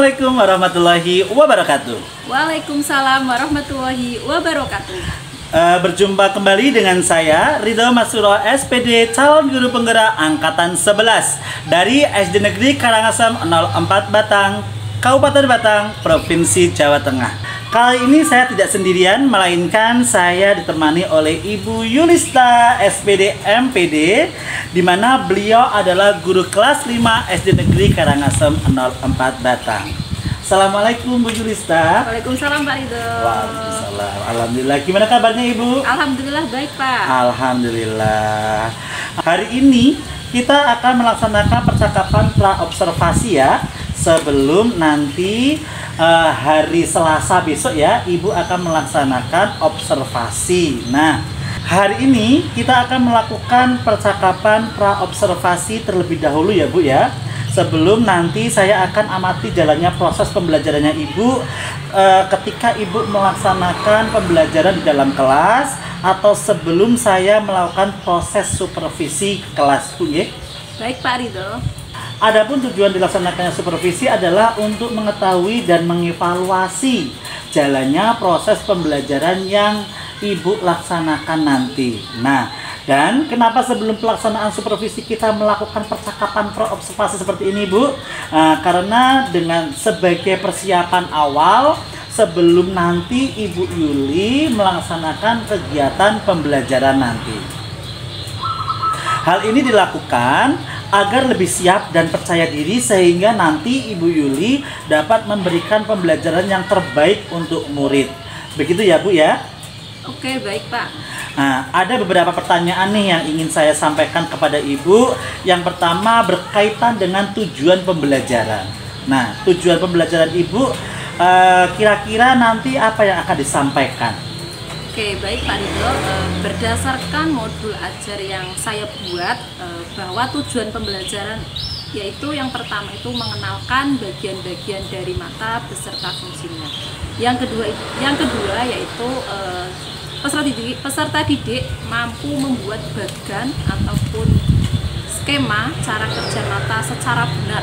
Assalamualaikum warahmatullahi wabarakatuh. Waalaikumsalam warahmatullahi wabarakatuh. Berjumpa kembali dengan saya Ridho Masuro SPD, calon guru penggerak angkatan 11 dari SD Negeri Karangasem 04 Batang, Kabupaten Batang, Provinsi Jawa Tengah. Kali ini saya tidak sendirian, melainkan saya ditemani oleh Ibu Yulista SPD MPD, di mana beliau adalah guru kelas 5 SD Negeri Karangasem 04 Batang. Assalamualaikum Bu Yulista. Waalaikumsalam Pak Ridho. Waalaikumsalam. Alhamdulillah. Gimana kabarnya Ibu? Alhamdulillah baik Pak. Alhamdulillah. Hari ini kita akan melaksanakan percakapan pra-observasi ya. Sebelum nanti hari Selasa besok ya, Ibu akan melaksanakan observasi. Nah, hari ini kita akan melakukan percakapan pra-observasi terlebih dahulu ya Bu ya. Sebelum nanti saya akan amati jalannya proses pembelajarannya Ibu ketika Ibu melaksanakan pembelajaran di dalam kelas atau sebelum saya melakukan proses supervisi kelas Bu ya. Baik Pak Ridho. Adapun tujuan dilaksanakannya supervisi adalah untuk mengetahui dan mengevaluasi jalannya proses pembelajaran yang Ibu laksanakan nanti. Nah, dan kenapa sebelum pelaksanaan supervisi kita melakukan percakapan pro-observasi seperti ini, Bu? Karena dengan sebagai persiapan awal sebelum nanti Ibu Yuli melaksanakan kegiatan pembelajaran nanti. Hal ini dilakukan agar lebih siap dan percaya diri sehingga nanti Ibu Yuli dapat memberikan pembelajaran yang terbaik untuk murid. Begitu ya Bu ya? Oke, baik Pak. Nah, ada beberapa pertanyaan nih yang ingin saya sampaikan kepada Ibu. Yang pertama berkaitan dengan tujuan pembelajaran. Nah, tujuan pembelajaran Ibu kira-kira nanti apa yang akan disampaikan? Oke, baik Pak Ridho. Berdasarkan modul ajar yang saya buat, bahwa tujuan pembelajaran yaitu yang pertama itu mengenalkan bagian-bagian dari mata beserta fungsinya. Yang kedua yaitu peserta didik mampu membuat bagan ataupun skema cara kerja mata secara benar.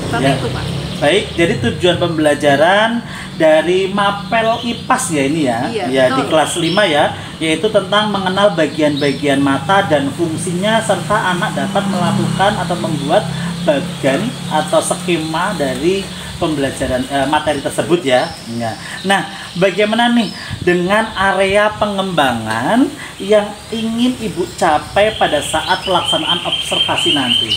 Seperti itu Pak. Baik, jadi tujuan pembelajaran dari Mapel IPAS ya ini ya, iya, ya di kelas 5 ya, yaitu tentang mengenal bagian-bagian mata dan fungsinya serta anak dapat melakukan atau membuat bagan atau skema dari pembelajaran materi tersebut ya. Nah, bagaimana nih dengan area pengembangan yang ingin Ibu capai pada saat pelaksanaan observasi nanti?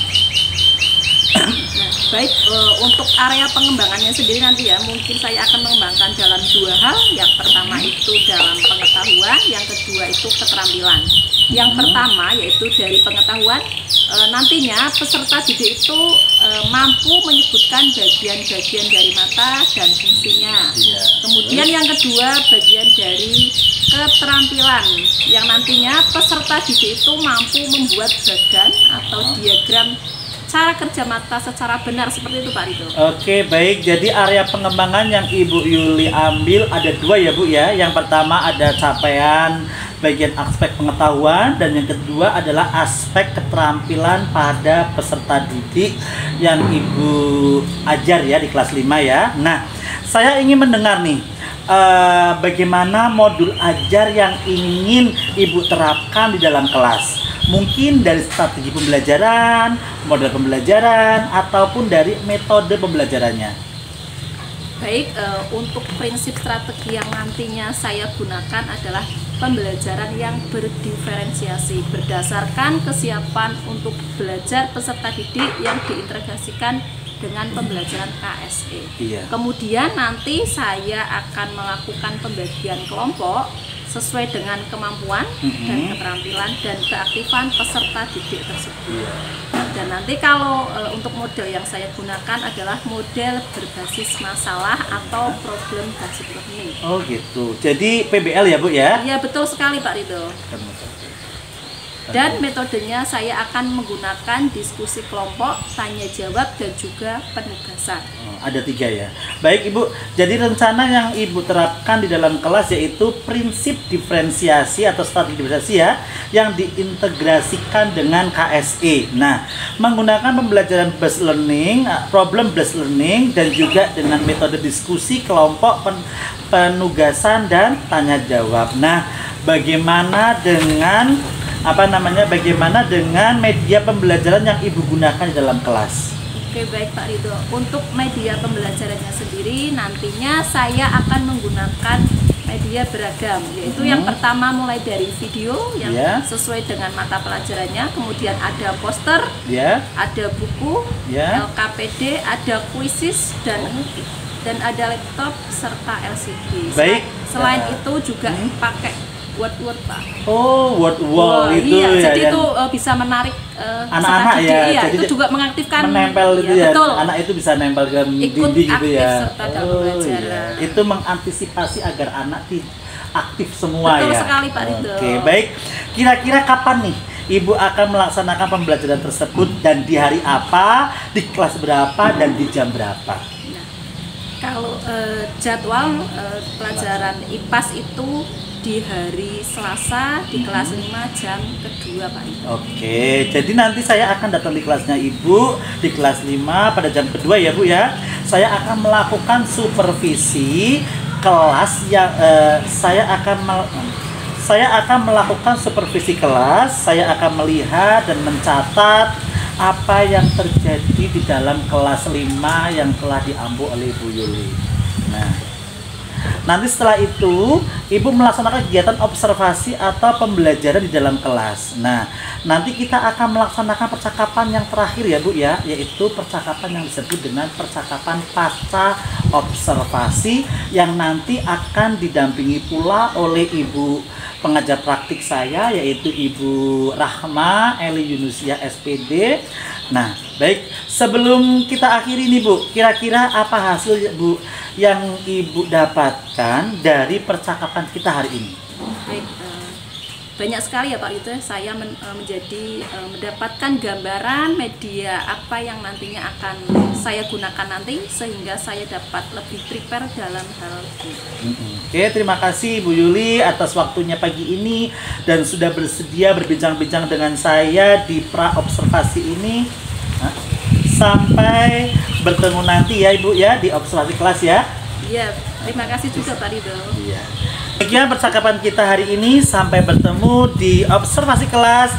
Baik, untuk area pengembangannya sendiri nanti ya, mungkin saya akan mengembangkan dalam dua hal. Yang pertama itu dalam pengetahuan, yang kedua itu keterampilan. Yang pertama yaitu dari pengetahuan, nantinya peserta didik itu mampu menyebutkan bagian-bagian dari mata dan fungsinya. Kemudian yang kedua bagian dari keterampilan, yang nantinya peserta didik itu mampu membuat bagan atau diagram cara kerja mata secara benar, seperti itu Pak Ridho. Oke, baik. Jadi area pengembangan yang Ibu Yuli ambil ada dua ya Bu ya. Yang pertama ada capaian bagian aspek pengetahuan dan yang kedua adalah aspek keterampilan pada peserta didik yang Ibu ajar ya di kelas 5 ya. Nah, saya ingin mendengar nih bagaimana modul ajar yang ingin Ibu terapkan di dalam kelas. Mungkin dari strategi pembelajaran, model pembelajaran, ataupun dari metode pembelajarannya. Baik, untuk prinsip strategi yang nantinya saya gunakan adalah pembelajaran yang berdiferensiasi berdasarkan kesiapan untuk belajar peserta didik yang diintegrasikan dengan pembelajaran KSE. Kemudian nanti saya akan melakukan pembagian kelompok sesuai dengan kemampuan dan keterampilan dan keaktifan peserta didik tersebut. Dan nanti kalau untuk model yang saya gunakan adalah model berbasis masalah atau problem based learning. Oh gitu. Jadi PBL ya Bu ya? Iya betul sekali Pak Ridho. Dan metodenya saya akan menggunakan diskusi kelompok, tanya jawab, dan juga penugasan. Ada 3 ya. Baik Ibu, jadi rencana yang Ibu terapkan di dalam kelas yaitu prinsip diferensiasi atau strategi diferensiasi ya, yang diintegrasikan dengan KSE. Nah, menggunakan pembelajaran based learning, problem based learning, dan juga dengan metode diskusi kelompok, penugasan, dan tanya jawab. Nah, bagaimana dengan bagaimana dengan media pembelajaran yang Ibu gunakan di dalam kelas? Oke, baik Pak Ridho. Untuk media pembelajarannya sendiri nantinya saya akan menggunakan media beragam, yaitu yang pertama mulai dari video yang sesuai dengan mata pelajarannya, kemudian ada poster, ada buku, LKPD, ada kuisis, dan ada laptop serta LCD. Baik. Selain itu juga pakai Word Pak. Oh, Word wall itu iya, ya. Jadi itu bisa menarik anak-anak ya. Iya, jadi itu juga mengaktifkan menempel itu ya. Betul. Anak itu bisa nempel ke dinding gitu ya. Serta dalam pembelajaran. Iya. Itu mengantisipasi agar anak aktif semua. Betul ya. sekali Pak Ridho. Oke, baik. Kira-kira kapan nih Ibu akan melaksanakan pembelajaran tersebut dan di hari apa, di kelas berapa, dan di jam berapa? Nah, kalau jadwal pelajaran IPAS itu di hari Selasa di kelas 5 jam kedua Pak Ridho. Oke, jadi nanti saya akan datang di kelasnya Ibu di kelas 5 pada jam kedua ya Bu ya. Saya akan melakukan supervisi kelas yang saya akan melakukan supervisi kelas. Saya akan melihat dan mencatat apa yang terjadi di dalam kelas 5 yang telah diampu oleh Bu Yuli. Nah, nanti setelah itu, Ibu melaksanakan kegiatan observasi atau pembelajaran di dalam kelas. Nah, nanti kita akan melaksanakan percakapan yang terakhir ya Bu ya, yaitu percakapan yang disebut dengan percakapan pasca observasi yang nanti akan didampingi pula oleh Ibu pengajar praktik saya, yaitu Ibu Rahma Eli Yunusia SPD. Nah, baik, sebelum kita akhiri nih Bu, kira-kira apa hasil Bu yang Ibu dapatkan dari percakapan kita hari ini? Baik, banyak sekali ya Pak Ridho. Saya mendapatkan gambaran media apa yang nantinya akan saya gunakan nanti, sehingga saya dapat lebih prepare dalam hal ini. Oke, terima kasih Bu Yuli atas waktunya pagi ini dan sudah bersedia berbincang-bincang dengan saya di pra-observasi ini. Sampai bertemu nanti ya Ibu ya di observasi kelas ya. Iya, terima kasih juga Pak Ridho. Iya. Demikian percakapan kita hari ini, sampai bertemu di observasi kelas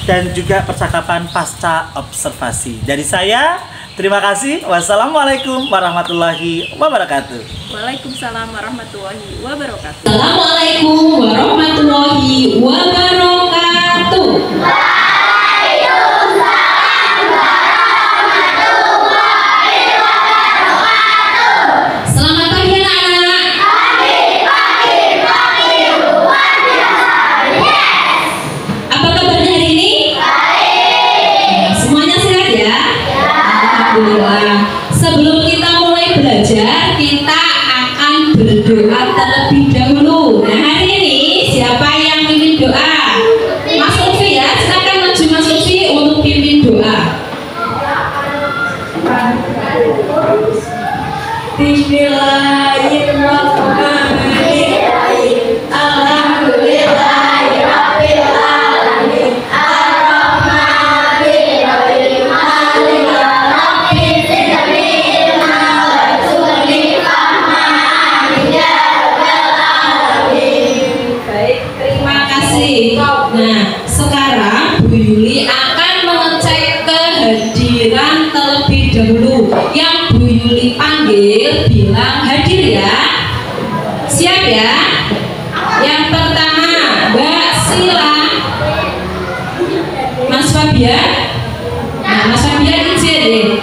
dan juga percakapan pasca observasi. Dari saya, terima kasih. Wassalamualaikum warahmatullahi wabarakatuh. Waalaikumsalam warahmatullahi wabarakatuh. Assalamualaikum warahmatullahi wabarakatuh. Selamat pagi anak-anak. Apa kabarnya hari ini? Semuanya sehat ya? Alhamdulillah. Sebelum kita mulai belajar, kita akan berdoa terlebih dahulu. Nah, hari ini siapa yang pimpin doa? Mas Ulfi ya, silakan maju Mas Ulfi untuk pimpin doa. Bismillahirrahmanirrahim. Alhamdulillahirabbil alamin. Arrahmanirrahim. Maliki yaumiddin. Baik, terima kasih. Nah, sekarang Bu Yuli akan mengecek kehadiran terlebih dahulu. Yang Bu Yuli panggil bilang hadir ya. Siap ya? Yang pertama Mbak Sila, Mas Fabian. Nah, Mas Fabian izin deh.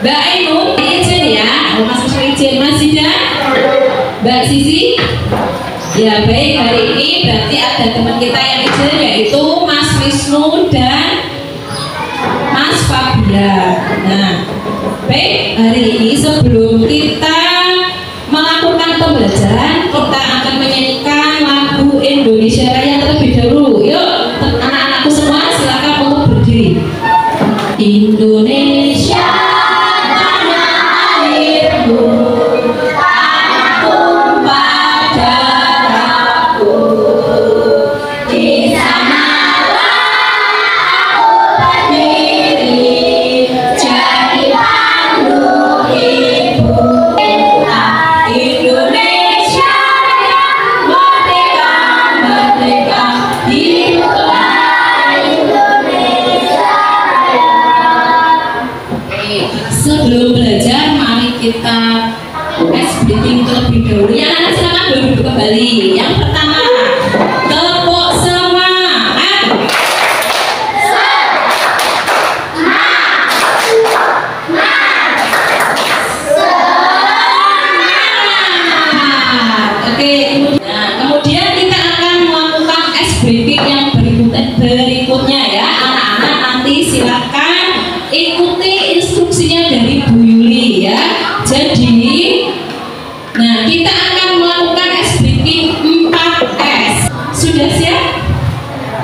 Mbak Ainun izin ya. Mas izin. Mas Zida, Mbak Sisi. Ya baik, hari ini berarti ada teman kita yang izin, yaitu Mas Wisnu dan Mas Fabian. Nah, baik, hari ini sebelum kita melakukan pembelajaran, kita akan menyanyikan lagu Indonesia Raya terlebih dahulu. Yuk, anak-anakku kembali. Yang pertama, tepuk semangat. Oke, nah, kemudian kita akan melakukan ice breaking yang berikutnya ya. Anak-anak nanti silakan ikuti instruksinya dari Bu Yuli ya. Jadi, nah kita akan melakukan ice breaking 4S. Sudah siap?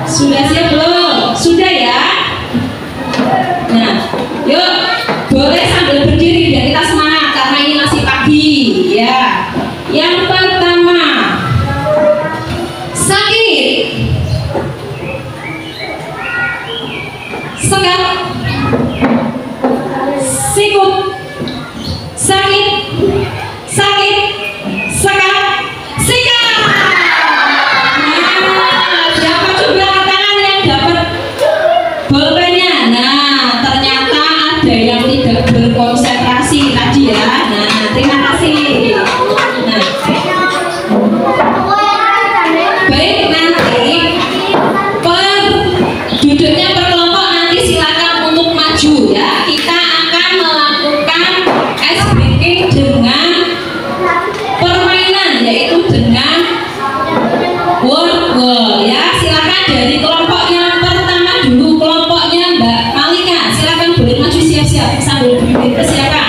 Sudah siap belum? Sudah ya? Nah, yuk boleh sambil berdiri biar kita semangat karena ini masih pagi ya. Yang pertama, sakit, sekat, sikut, sakit, sakit, sekat, sikat. Nah, siapa coba tangan yang dapat bolpennya? Nah, ternyata ada yang tidak berkonsentrasi tadi ya. Nah, terima kasih. Nah, baik, nanti duduknya per kelompok, nanti silakan untuk maju ya. Kita akan melakukan ice breaking dengan permainan, yaitu dengan word wall ya. Silakan dari kelompok yang pertama dulu, kelompoknya Mbak Malika. Silakan boleh maju, siap-siap sambil dipersiapkan.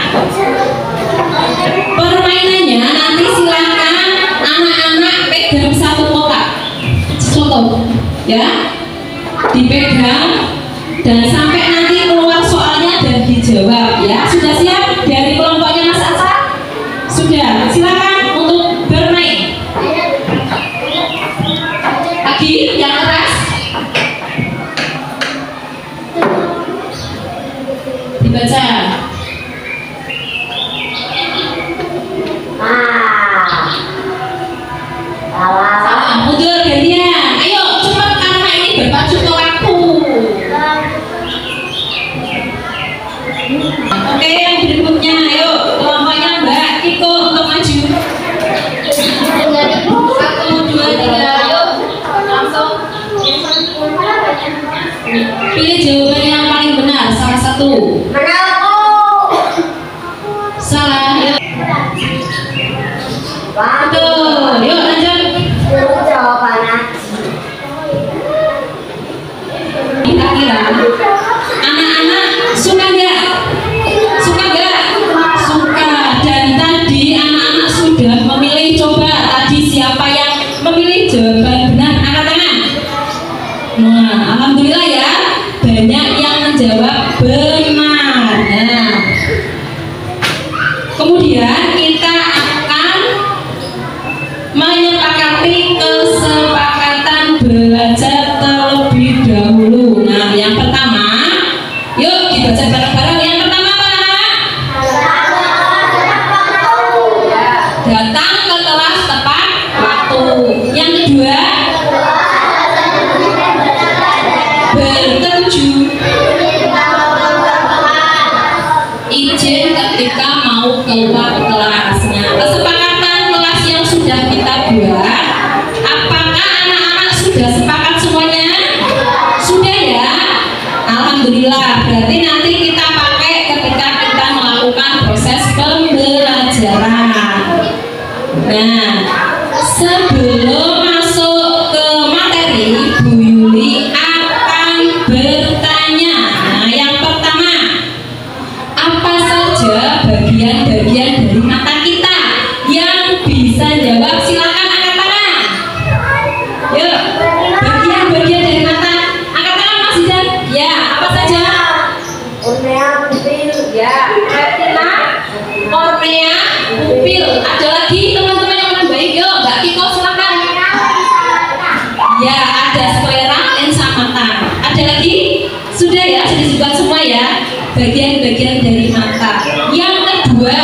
Permainannya nanti silakan anak-anak pegang satu kotak soto ya, dipegang dan sampai nanti keluar soalnya dan dijawab ya. Sudah siap dari kelompoknya Mas Asa? Sudah, silakan untuk bermain. Lagi yang keras dibaca. Salah, mundur gantian. Ayo cepat karena ini berpacu ke waktu. Oke, yang berikutnya, ayo kelompoknya Mbak Kiko untuk maju. 1, 2, 3, ayo langsung. Pilih jawaban yang paling benar, salah satu. Salah, yuk. Betul, yuk lanjut. Kira-kira anak-anak suka nggak? Suka nggak? Suka. Dan tadi anak-anak sudah memilih. Coba tadi siapa yang memilih jawaban benar? Angkat tangan. Nah, alhamdulillah ya, banyak yang menjawab benar. Nah, kemudian kita akan menyepakati kesepakatan belajar terlebih dahulu. Nah, yang pertama, yuk dibaca bareng-bareng. Yang pertama apa? Datang ke kelas tepat waktu. Yang kedua, bertuju, izin ketika mau keluar kelas. Nah, kesepakatan kelas yang sudah kita buat, apakah anak-anak sudah sepakat semuanya? Sudah ya? Alhamdulillah. Berarti nanti kita pakai ketika kita melakukan proses pembelajaran. Nah, sebelum masuk ke materi, Bu Yuli akan bertanya. Nah, yang pertama, apa saja bagian-bagian dari mata kita? Yang bisa jawab silakan angkat tangan. Yuk, bagian-bagian dari mata, angkat tangan Mas Zidan. Ya, apa saja? Kornea, pupil. Ya, retina, kornea, pupil. Ada lagi teman-teman yang paling baik? Yuk, Mbak Kiko silakan. Ya, ada sklera, lensa mata. Ada lagi? Sudah ya, sudah disebut semua ya, bagian-bagian dari mata. Yang kedua,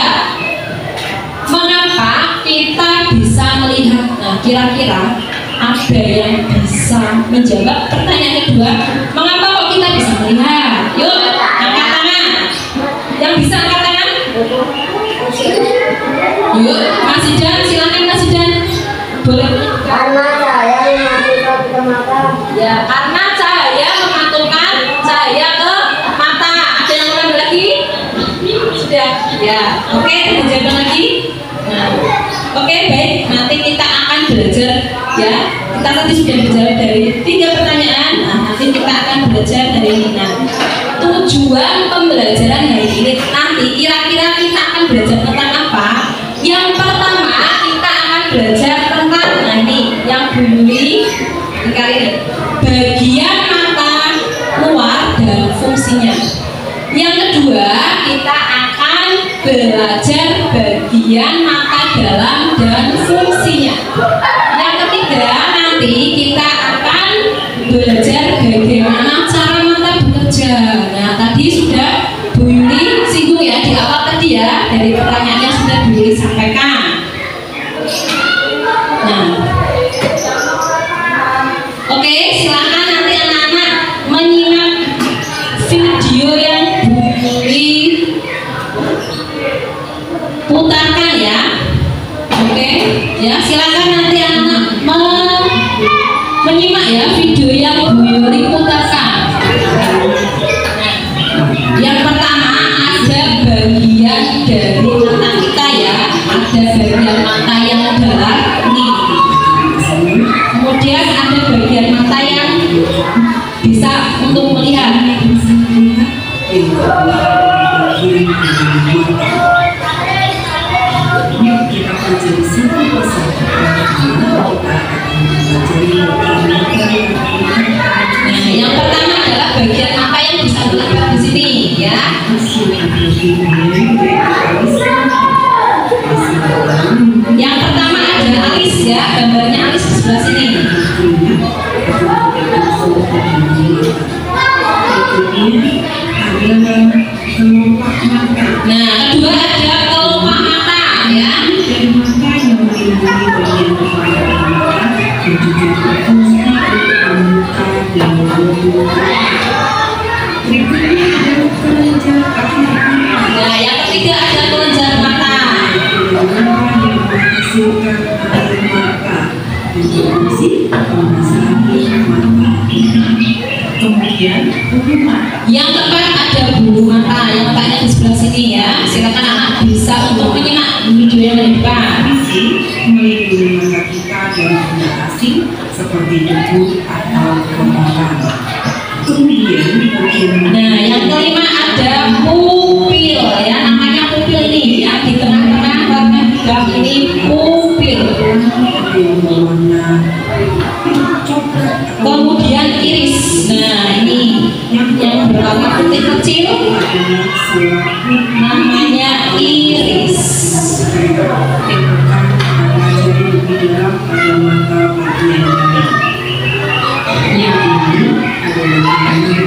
mengapa kita bisa melihat? Nah, kira-kira ada yang bisa menjawab pertanyaan kedua? Mengapa kok kita bisa melihat? Yuk, angkat tangan. Yang bisa angkat tangan? Yuk, Mas Zidan, silakan Mas Zidan. Boleh. Karena cahaya memantulkan ke mata. Ya, karena cahaya memantulkan cahaya ke mata. Ada yang mau nambah lagi? Sudah. Ya, oke, dijaga lagi. Nah, oke, baik. Nanti kita akan belajar ya. Kita tadi sudah menjawab dari 3 pertanyaan. Nah, nanti kita akan belajar dari ini. Nah, tujuan pembelajaran hari ini nanti kira-kira kita akan belajar tentang apa? Yang pertama kita akan belajar tentang ini yang buli kali bagian mata luar dan fungsinya. Yang kedua kita akan belajar bagian mata dalam dan fungsinya. Yang ketiga nanti kita akan belajar bagaimana cara mata bekerja. Nah tadi sudah Bu Yuli singgung ya di awal tadi ya, dari pertanyaannya sudah Bu Yuli sampaikan. Nah, oke, silakan nanti anak-anak menyimak video yang Bu Yuli putarkan ya. Oke, ya silakan nanti anak-anak menyimak ya video yang Bu Yuli putarkan. Yang pertama ada bagian dari mata kita ya, ada bagian mata yang dalam ini. Kemudian ada bagian mata yang bisa untuk melihat. Nah, yang pertama adalah bagian mata yang bisa melihat di sini ya. Yang pertama ada alis ya, gambarnya alis di sebelah sini. Nah, kedua ada kelopak mata ya. Nah, yang ketiga ada kelenjar mata. Yang keempat ada bulu mata yang letaknya di sebelah sini ya. Silakan anak bisa untuk menyimak video yang di depan. Melindungi mata kita dari benda asing seperti debu atau kotoran. Kemudian nah, yang kelima ada pupil ya, namanya pupil ini ya, di tengah-tengah warna hitam ini pupil. Kemudian iris. Nah, ini yang berwarna putih kecil namanya iris.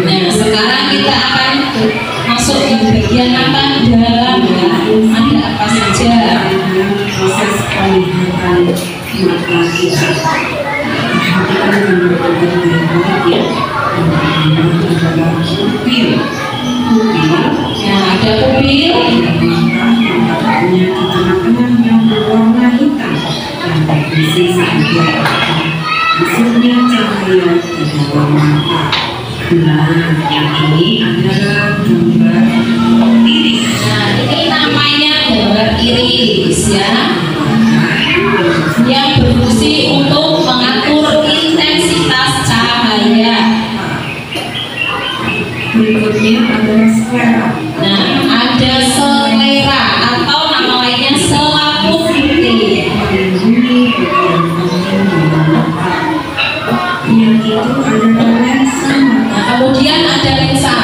Nah, sekarang kita akan masuk ke bagian mata dalam ya. Ada apa saja? Proses penglihatan mata kita. Adalah pupil. Nah, ada pupil. Matanya di tengah-tengah yang berwarna hitam yang berisi sebagai hasilnya cahaya di dalam mata. Nah, yang ini adalah gambar iris. Nah, ini namanya gambar iris ya, yang berfungsi untuk mengatur intensitas cahaya. Berikutnya adalah sklera. Nah, ada sklera atau nama lainnya selaput putih. Melindungi bagian penting dalam mata. Yang itu adalah lensa mata. Nah, kemudian ada lensa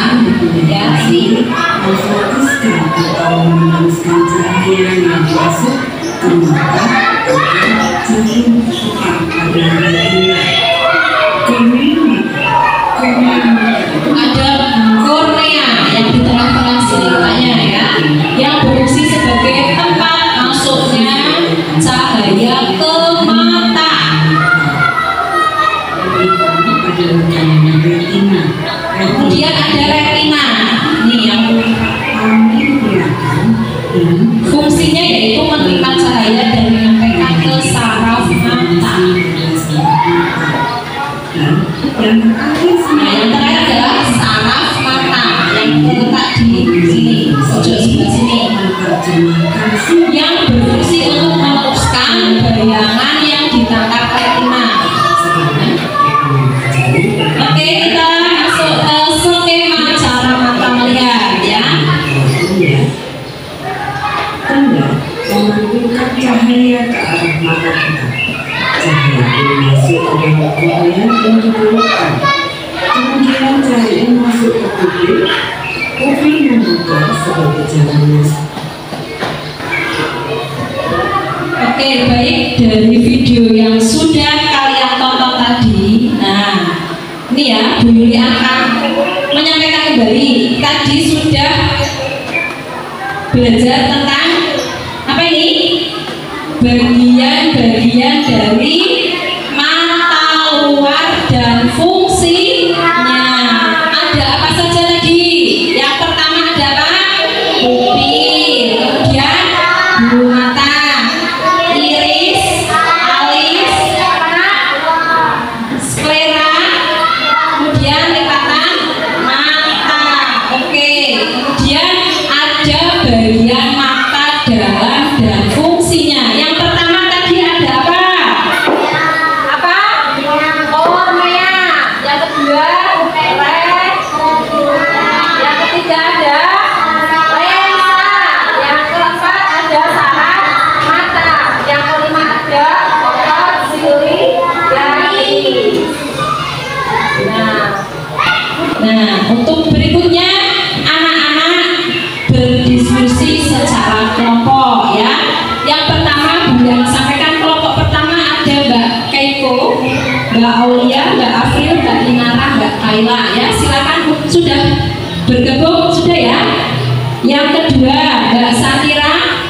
ya, ini Memfokuskan atau meneruskan cahaya yang masuk ke mata agar cenderung tepat pada retina. ada kornea yang di tengah-tengah sini letaknya ya, yang berfungsi sebagai tempat masuknya cahaya ke mata. Kemudian ada retina, ini yang fungsinya yaitu menerima cahaya dan menyampaikan ke saraf mata. kelima. Oke, kita masuk ke skema cara mata melihat ya. Tanda memantulkan cahaya ke arah mata kita. Cahaya ini masuk ke dalam kornea dan dibelokkan. Kemudian cahaya masuk ke pupil. Pupil membuka sebagai jalan masuk. Oke, baik, dari video yang sudah kalian tonton tadi. Nah, ini ya, Bu Yuli akan menyampaikan kembali. Tadi sudah belajar tentang apa ini? Bagian-bagian dari mata luar dan fungsinya. Ada apa saja tadi? Yang pertama ada apa? Pupil, kemudian bulu mata, iris, alis, sklera, kemudian lipatan mata. Oke, kemudian ada bagian mata dalam dan fungsinya. Yang pertama tadi ada apa? Apa? Kornea. Yang kedua lens. Yang ketiga ada lensa. Yang keempat ada saraf mata. Yang kelima ada otot siliaris. Nah, untuk berikutnya anak-anak berdiskusi secara kelompok ya. Yang pertama Bu yang sampaikan kelompok pertama ada Mbak Keiko, Mbak Aulia, Mbak Afril, Mbak Inara, Mbak Kaila ya. Silakan sudah bergabung sudah ya. Yang kedua Mbak Satira,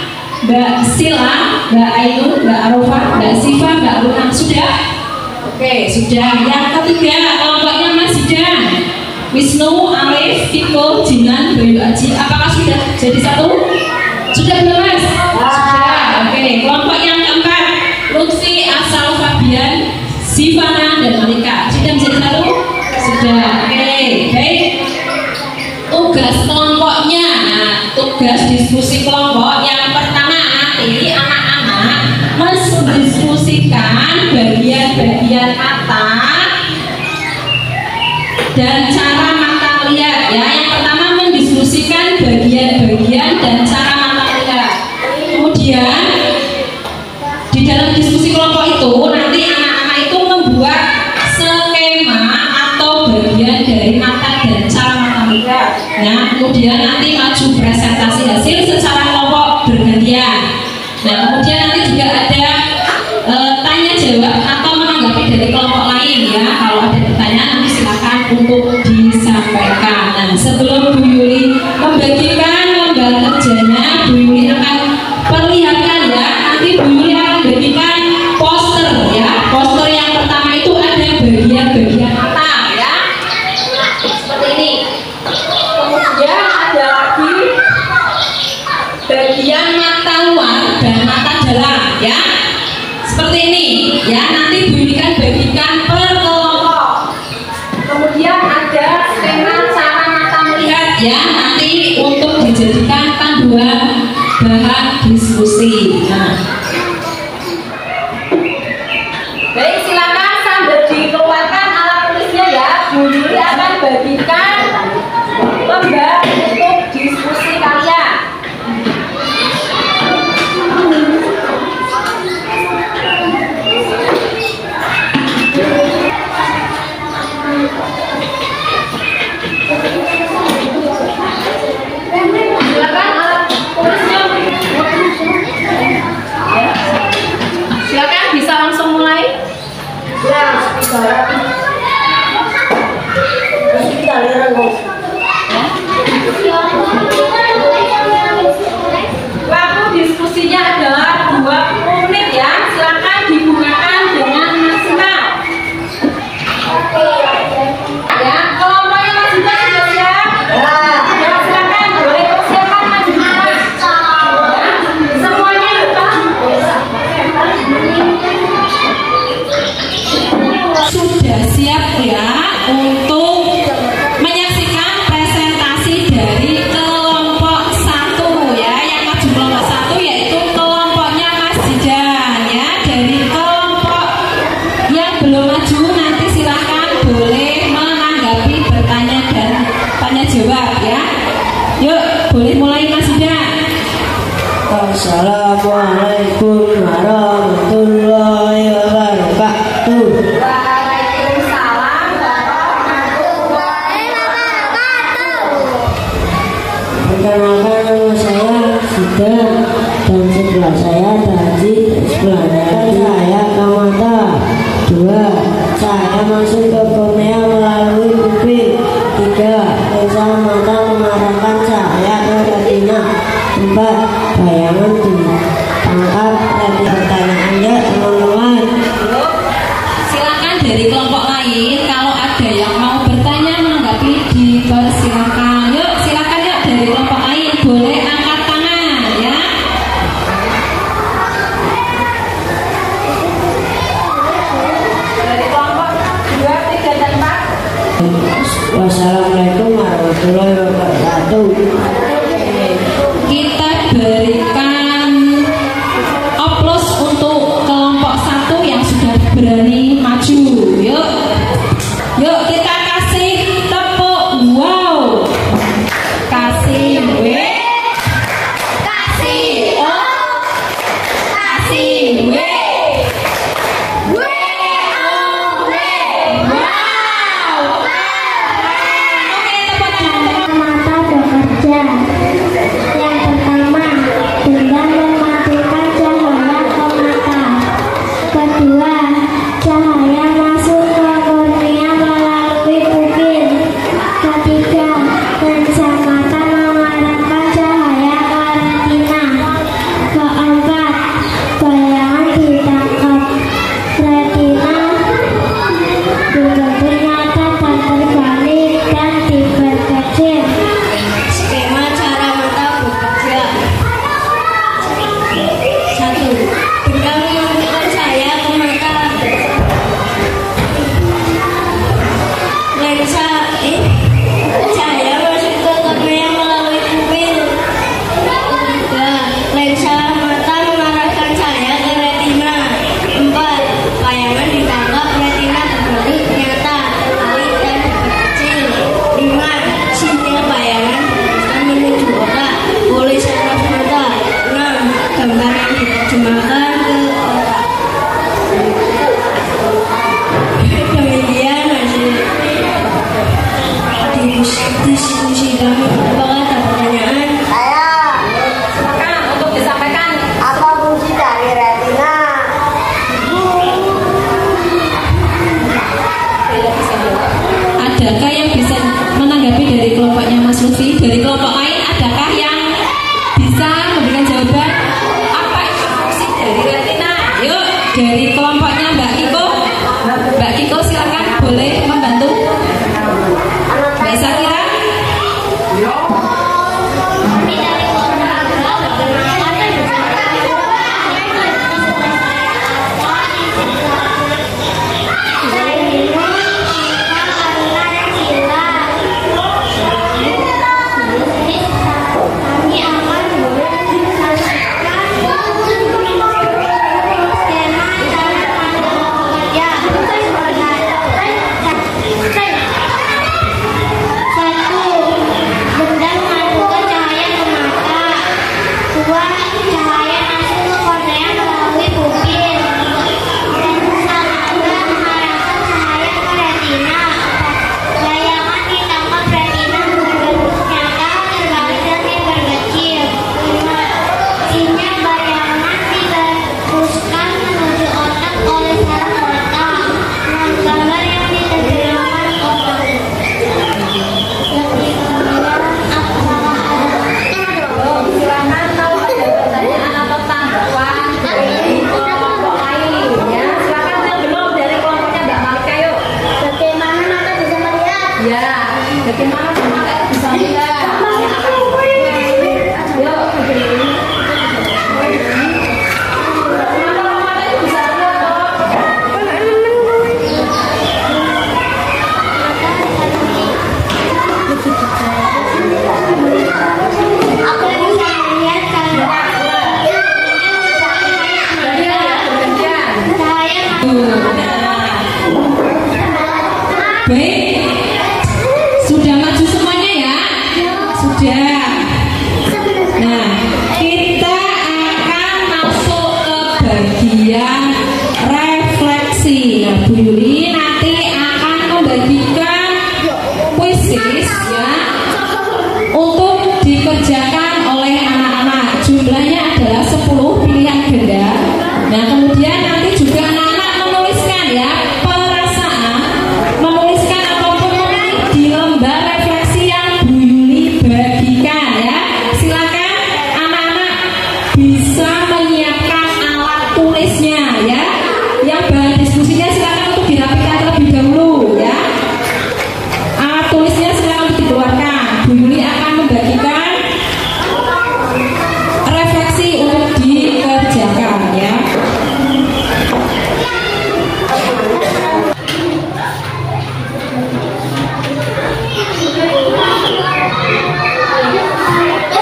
Mbak Sila, Mbak Ainun, Mbak Arofa, Mbak Siva, Mbak Luna sudah. Oke, sudah. Yang ketiga kelompoknya Mas Jidan, Wisnu, Alif, Kiko, Jinan, Bayu Aji. Apakah sudah jadi satu? Sudah belum Mas? Sudah. Oke, kelompok yang keempat Lutfi, Asal, Fabian, Sivana, dan Malika. Sudah menjadi satu? Sudah. Oke, baik. Tugas kelompoknya, nah, tugas diskusi kelompok yang pertama nanti anak-anak mendiskusikan bagian-bagian mata dan cara mata melihat ya. Yang pertama mendiskusikan bagian-bagian dan cara mata melihat. Kemudian di dalam diskusi kelompok itu nanti anak-anak itu membuat skema atau bagian dari mata dan cara mata melihat. Nah, kemudian nanti maju presentasi hasil secara kelompok bergantian. Nah, kemudian nanti juga ada tanya jawab atau menanggapi dari kelompok lain ya. Kalau ada pertanyaan nanti silakan untuk disampaikan. Nah, sebelum Bu Yuli membagikan lembar kerjanya, Bu Yuli akan perlihatkan ya. Nanti Bu Yuli akan bagikan poster ya. Poster yang pertama itu ada bagian-bagian mata ya. Seperti ini. Kemudian ada lagi bagian mata luar dan mata dalam ya. Seperti ini ya. Nanti Bu Yuli akan bagikan per kelompok. Kemudian ada skema cara mata melihat ya. Nanti untuk dijadikan panduan bahan diskusi. Nah, baik, silakan sambil dikeluarkan alat tulisnya ya. Bu Yuli akan bagikan lembar untuk diskusi kalian. Silakan alat tulisnya. Ya. Silakan bisa langsung mulai. Ya, kita lihat Waktu diskusinya adalah 20 menit ya. Silakan digunakan dengan maksimal. Ya, kelompoknya Mas Jidan sudah siap? Ya, silakan boleh persiapan Mas Jidan. Ya, semuanya sudah siap ya untuk menyaksikan presentasi dari kelompok 1 ya. Yang maju kelompok 1 yaitu kelompoknya Mas Jidan ya. Dari kelompok sebelum maju nanti silakan boleh menanggapi bertanya dan tanya jawab ya. Yuk, boleh mulai Mas Ida. Assalamualaikum warahmatullahi wabarakatuh. Waalaikumsalam warahmatullahi wabarakatuh. Perkenalkan, nama saya Sida dan sebelah saya Daji, sebelahnya saya Kamata. 2. Saya masuk ke kornea melalui pupil. 3. Lensa mata mengarahkan cahaya ke retina. 4. Bayangan ditangkap. Pertanyaannya teman-teman. Silakan dari kelompok lain kalau ada yang mau bertanya menanggapi dipersilakan. Yuk, silakan yuk dari kelompok lain boleh angkat tangan ya. Dari kelompok 2, 3, dan 4. Wassalamualaikum warahmatullahi wabarakatuh. Kita berikan aplaus untuk kelompok 1 yang sudah berani maju. Yuk, yuk kita kasih tepuk wow, kasih W, kasih O, kasih W, W O W, wow. Oke, tepuk tangan. Mata bekerja. Yang pertama, benda mematikan cahaya ke mata. Kedua, cahaya masuk ke kornea melalui pupil. Ketiga, lensa mata mengarahkan cahaya ke retina. Keempat, bayangan ditangkap. Retina dibentuk nyata dan terbalik dan diperkecil. Skema cara mata bekerja. 1. Benda memantulkan cahaya ke mata. Lensa cahaya masuk ke kornea melalui pupil. 3. Lensa mata mengarahkan cahaya ke retina. 4. Bayangan ditangkap. Retina berbalik nyata, terbalik dan diperkecil. 5. Sinyal bayangan akan menuju otak oleh saraf mata. 6. Gambar yang diterjemahkan ke otak. Demikian hasil diskusi kami. Apakah ada pertanyaan? Silakan untuk disampaikan. Apa fungsi dari retina? Adakah yang bisa menanggapi dari kelompoknya Mas Lutfi? Dari kelompok lain adakah yang bisa memberikan jawaban apa itu fungsi dari retina? Yuk, dari kelompoknya Mbak Kiko. Mbak Kiko silakan boleh membantu. Mbak Sakira. Kami akan Baik, sudah maju semuanya ya? Sudah. Nah, kita akan masuk ke bagian refleksi. Nah, Bu Yuli nanti akan membagikan kuisis ya untuk dikerjakan oleh anak-anak. Jumlahnya adalah 10 pilihan ganda. Nah, kemudian nanti juga anak-anak menuliskan ya perasaan, menuliskan ataupun menulis di lembar refleksi yang Bu Yuli bagikan ya. Silakan anak-anak bisa menyiapkan alat tulisnya ya. Yang bahan diskusinya silakan untuk dirapikan terlebih dahulu ya. Alat tulisnya silakan untuk dikeluarkan. Bu Yuli akan membagikan refleksi untuk dikerjakan ya.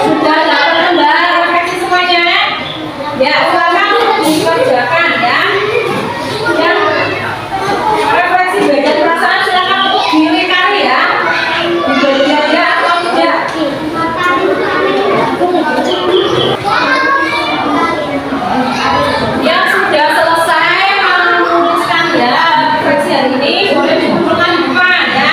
Sudah dapat lembar refleksi semuanya? Ya, silakan untuk dikerjakan ya. Yang refleksi bagian perasaan silakan untuk dilingkari ya. Dibagian ya atau tidak. Yang sudah selesai menuliskan ya refleksi hari ini boleh dikumpulkan di depan ya.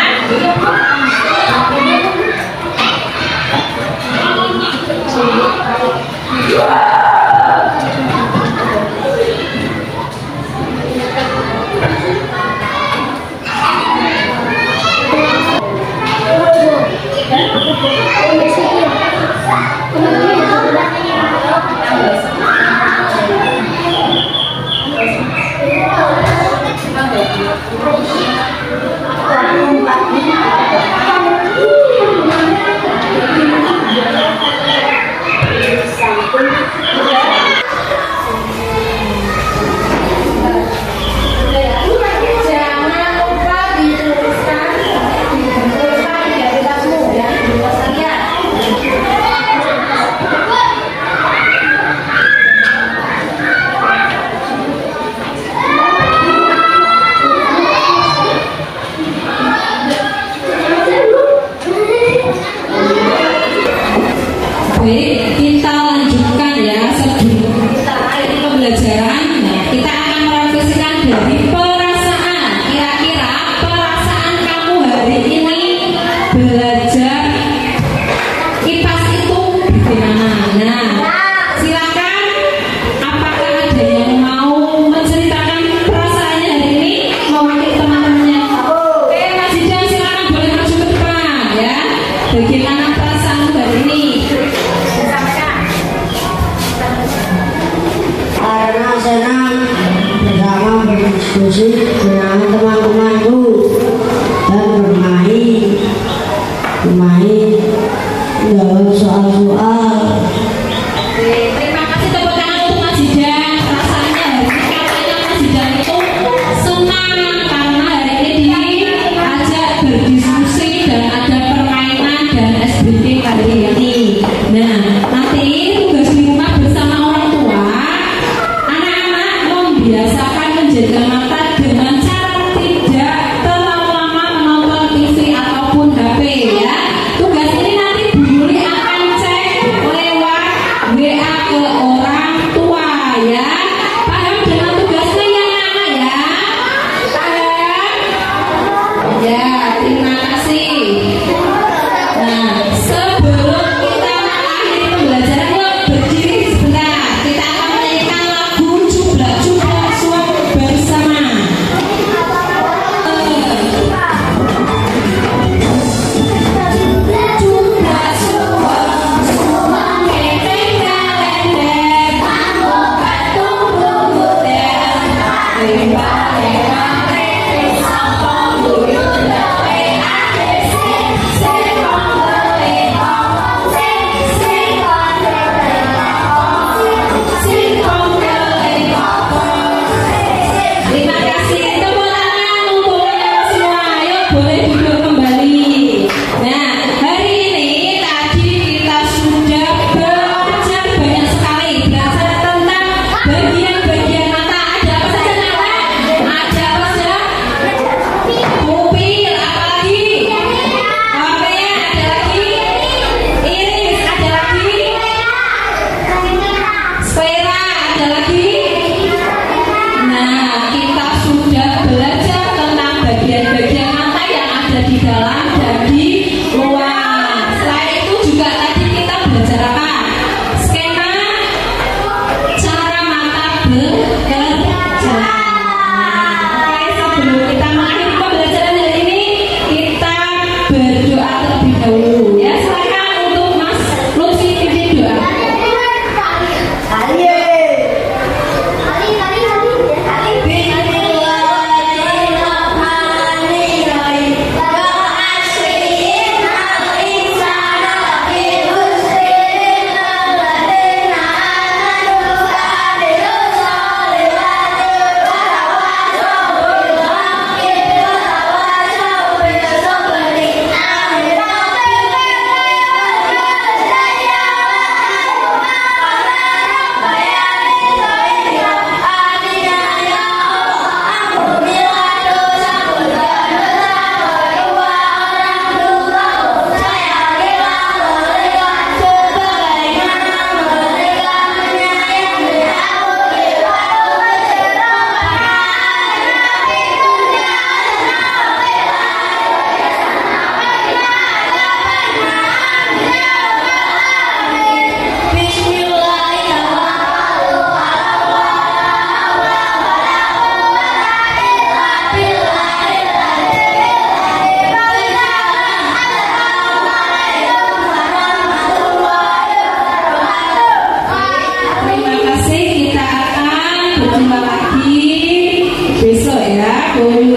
Jangan lupa dituliskan di atasmu ya, di atas kalian. Baik, kita lanjutkan ya sebelum kita akhiri pembelajaran. Nah, kita akan merefleksikan dari perasaan. Kira-kira perasaan kamu hari ini belajar IPAS itu bagaimana? Nah, silakan. Apakah ada yang mau menceritakan perasaannya hari ini mewakili teman-temannya? Oke, Mas Jidan silakan boleh maju ke depan ya. Bagaimana perasaan hari ini? Karena senang bersama berdiskusi dengan teman-temanku dan bermain jawab soal-soal. Oke, terima kasih tepuk tangan untuk Mas Jidan. Perasaannya hari ini katanya Mas Jidan itu senang karena hari ini diajak berdiskusi dan ada permainan dan SBK kali ini. Nah, nanti tugas di rumah bersama orang tua, anak-anak membiasakan menjaga mata dengan cara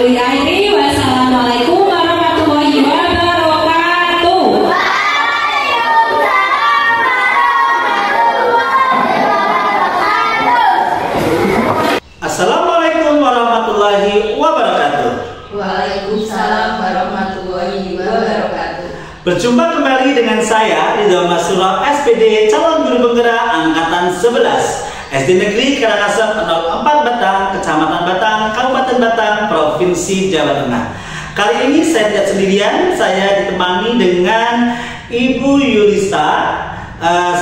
Dulu akhiri, wassalamualaikum warahmatullahi wabarakatuh. Assalamualaikum warahmatullahi wabarakatuh. Waalaikumsalam warahmatullahi wabarakatuh. Berjumpa kembali dengan saya Ridho Masuro, SPD calon guru penggerak angkatan 11 SD Negeri Karangasem 04 Batang, Kecamatan Batang, Kabupaten Batang, Provinsi Jawa Tengah. Kali ini saya tidak sendirian, saya ditemani dengan Ibu Yulista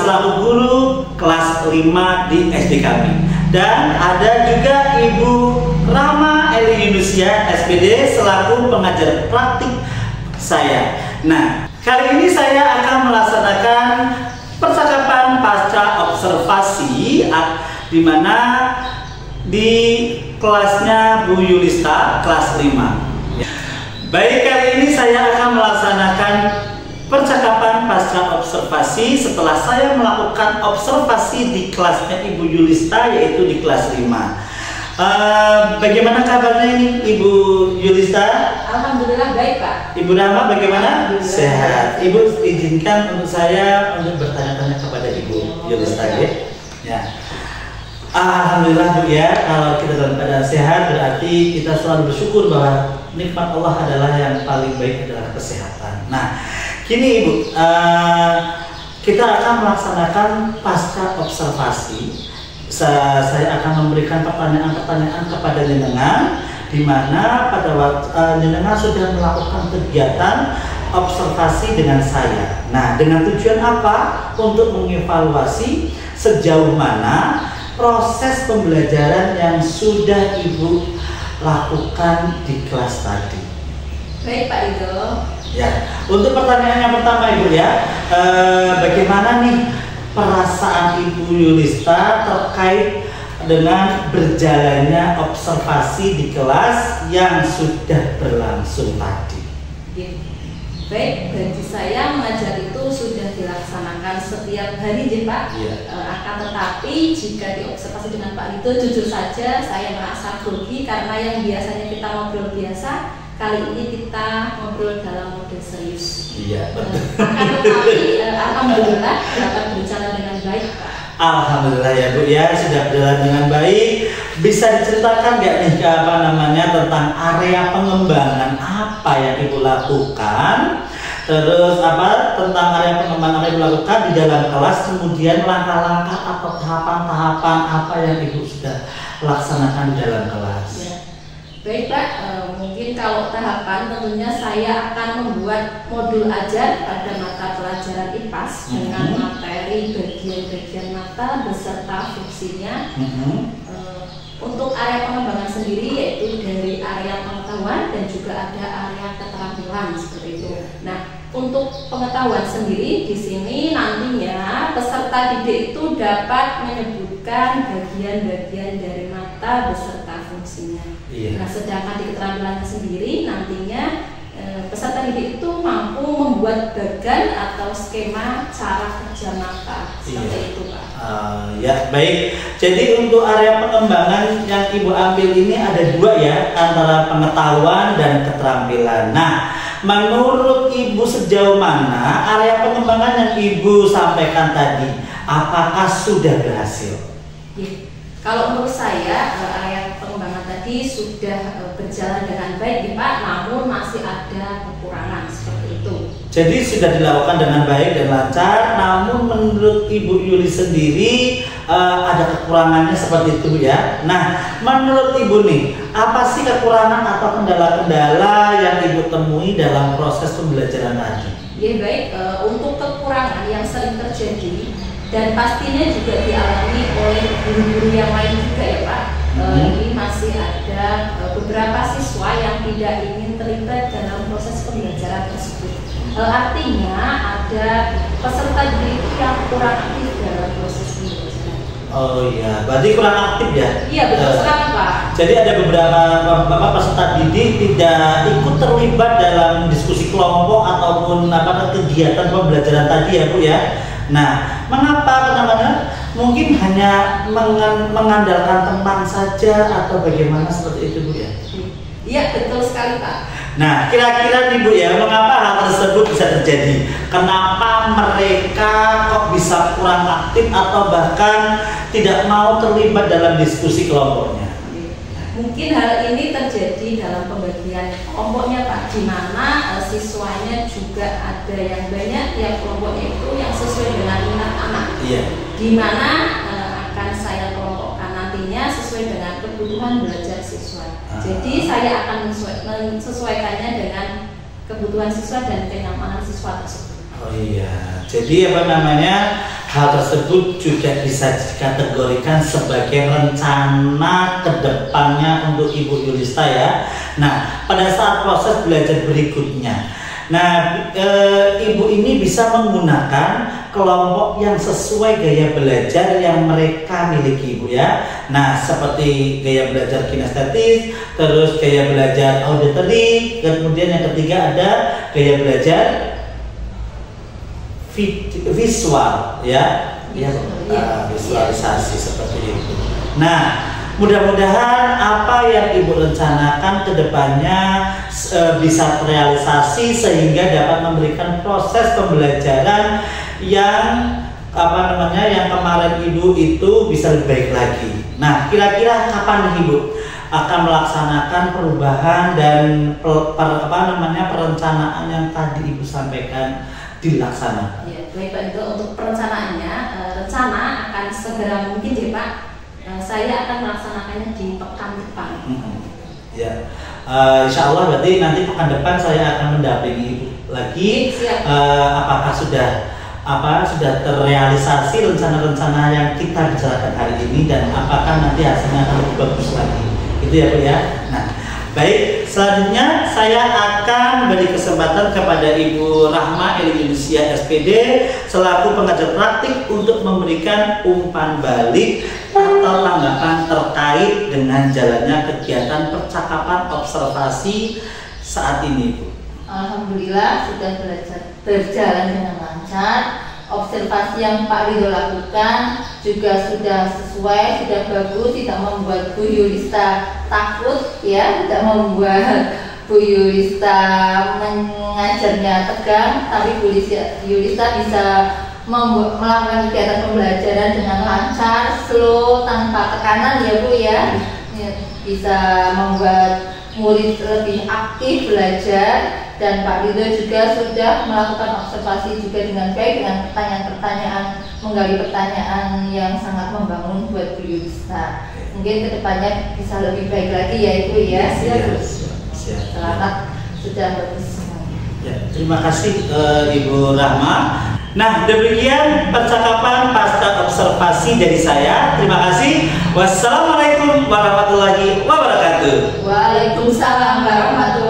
selaku guru kelas 5 di SD kami. Dan ada juga Ibu Rama Eli Yunusia SPD selaku pengajar praktik saya. Nah, kali ini saya akan melaksanakan percakapan pasca observasi di mana di kelasnya Bu Yulista kelas 5. Baik, kali ini saya akan melaksanakan percakapan pasca observasi setelah saya melakukan observasi di kelasnya Ibu Yulista, yaitu di kelas 5. Bagaimana kabarnya ini Ibu Yulista? Alhamdulillah baik, Pak. Ibu Rama bagaimana? Sehat. Ibu izinkan untuk saya untuk bertanya-tanya kepada Ibu Yulista ya. Alhamdulillah Bu ya, kalau kita dalam keadaan sehat berarti kita selalu bersyukur bahwa nikmat Allah adalah yang paling baik adalah kesehatan. Nah, kini Ibu, kita akan melaksanakan pasca observasi. Saya akan memberikan pertanyaan-pertanyaan kepada jenengan, di mana pada waktu jenengan sudah melakukan kegiatan observasi dengan saya. Nah, dengan tujuan apa? Untuk mengevaluasi sejauh mana proses pembelajaran yang sudah Ibu lakukan di kelas tadi. Baik, Pak Ridho. Ya, untuk pertanyaan yang pertama Ibu ya, bagaimana nih perasaan Ibu Yulista terkait dengan berjalannya observasi di kelas yang sudah berlangsung tadi? Baik, bagi saya mengajar itu sudah dilaksanakan setiap hari, Pak. Akan tetapi jika diobservasi dengan Pak Ridho, jujur saja saya merasa grogi karena yang biasanya kita ngobrol biasa, kali ini kita ngobrol dalam mode serius. Iya, betul. Akan tetapi alhamdulillah dapat berjalan dengan baik, Pak. Alhamdulillah ya Bu ya, sudah berjalan dengan baik. Bisa diceritakan nggak nih tentang area pengembangan apa yang Ibu lakukan? Terus tentang area pengembangan apa yang Ibu lakukan di dalam kelas, kemudian langkah-langkah atau tahapan-tahapan apa yang Ibu sudah laksanakan di dalam kelas? Ya. Baik Pak, mungkin kalau tahapan tentunya saya akan membuat modul ajar pada mata pelajaran IPAS dengan materi bagian-bagian mata beserta fungsinya. Untuk area pengembangan sendiri yaitu dari area pengetahuan dan juga ada area keterampilan seperti itu. Nah, untuk pengetahuan sendiri di sini nantinya peserta didik itu dapat menyebutkan bagian-bagian dari mata beserta fungsinya. Nah, sedangkan di keterampilannya sendiri nantinya peserta didik itu mampu membuat bagan atau skema cara kerja mata seperti itu, Pak. Ya baik. Jadi untuk area pengembangan yang Ibu ambil ini ada dua ya, antara pengetahuan dan keterampilan. Nah, menurut Ibu sejauh mana area pengembangan yang Ibu sampaikan tadi, apakah sudah berhasil? Kalau menurut saya area pengembangan tadi sudah berjalan dengan baik, Pak, namun masih ada kekurangan seperti itu. Jadi sudah dilakukan dengan baik dan lancar, namun menurut Ibu Yuli sendiri ada kekurangannya seperti itu ya. Nah, menurut Ibu nih, apa sih kekurangan atau kendala-kendala yang Ibu temui dalam proses pembelajaran tadi? Ya baik, untuk kekurangan yang sering terjadi dan pastinya juga dialami oleh guru-guru yang lain juga ya Pak. Ini masih ada beberapa siswa yang tidak ingin terlibat dalam proses pembelajaran tersebut. Artinya ada peserta didik yang kurang aktif dalam proses pembelajaran. Oh iya, berarti kurang aktif ya? Iya betul sekali Pak. Jadi ada beberapa peserta didik tidak ikut terlibat dalam diskusi kelompok ataupun kegiatan pembelajaran tadi ya Bu ya. Nah, mengapa mungkin hanya mengandalkan teman saja atau bagaimana seperti itu Bu ya? Iya betul sekali Pak. Nah, kira-kira nih Bu ya, mengapa hal tersebut bisa terjadi? Kenapa mereka kok bisa kurang aktif atau bahkan tidak mau terlibat dalam diskusi kelompoknya? Mungkin hal ini terjadi dalam pembagian kelompoknya Pak, di mana siswanya juga ada yang banyak yang kelompoknya itu yang sesuai dengan minat anak. Iya. Di mana akan saya kelompokkan nantinya sesuai dengan kebutuhan belajar siswa. Jadi saya akan menyesuaikannya dengan kebutuhan siswa dan kenyamanan siswa tersebut. Oh iya, jadi apa namanya, hal tersebut juga bisa dikategorikan sebagai rencana kedepannya untuk Ibu Yulista ya. Nah, pada saat proses belajar berikutnya, nah Ibu ini bisa menggunakan kelompok yang sesuai gaya belajar yang mereka miliki Ibu ya. Nah, seperti gaya belajar kinestetis, terus gaya belajar auditory, kemudian yang ketiga ada gaya belajar visual ya, visualisasi seperti itu. Nah, mudah-mudahan apa yang Ibu rencanakan ke depannya bisa terrealisasi sehingga dapat memberikan proses pembelajaran yang yang kemarin Ibu itu bisa lebih baik lagi. Nah, kira-kira kapan Ibu akan melaksanakan perubahan dan perencanaan yang tadi Ibu sampaikan dilaksanakan? Ya, baik Pak, itu untuk perencanaannya, rencana akan segera mungkin ya Pak. Saya akan melaksanakannya di pekan depan. Ya, insya Allah berarti nanti pekan depan saya akan mendampingi Ibu lagi. Apakah sudah terrealisasi rencana-rencana yang kita bicarakan hari ini dan apakah nanti hasilnya akan lebih bagus lagi? Itu ya Bu ya. Nah, baik, selanjutnya saya akan beri kesempatan kepada Ibu Rahma Eli Yunisia SPD selaku pengajar praktik untuk memberikan umpan balik atau tanggapan terkait dengan jalannya kegiatan percakapan observasi saat ini Bu. Alhamdulillah sudah berjalan dengan lancar. Observasi yang Pak Ridho lakukan juga sudah sesuai, sudah bagus, tidak membuat Bu Yulista takut ya, tidak membuat Bu Yulista mengajarnya tegang, tapi Bu Yulista bisa melakukan kegiatan pembelajaran dengan lancar, slow, tanpa tekanan ya Bu ya, bisa membuat murid lebih aktif belajar. Dan Pak Ridho juga sudah melakukan observasi juga dengan baik dengan pertanyaan-pertanyaan, menggali pertanyaan yang sangat membangun buat Bu Yulista. Mungkin kedepannya bisa lebih baik lagi ya Ibu ya. Siap. Selamat, sudah bagus semuanya. Ya, terima kasih Ibu Rahma. Nah, demikian percakapan pasca observasi dari saya. Terima kasih. Wassalamualaikum warahmatullahi wabarakatuh. Waalaikumsalam warahmatullahi wabarakatuh.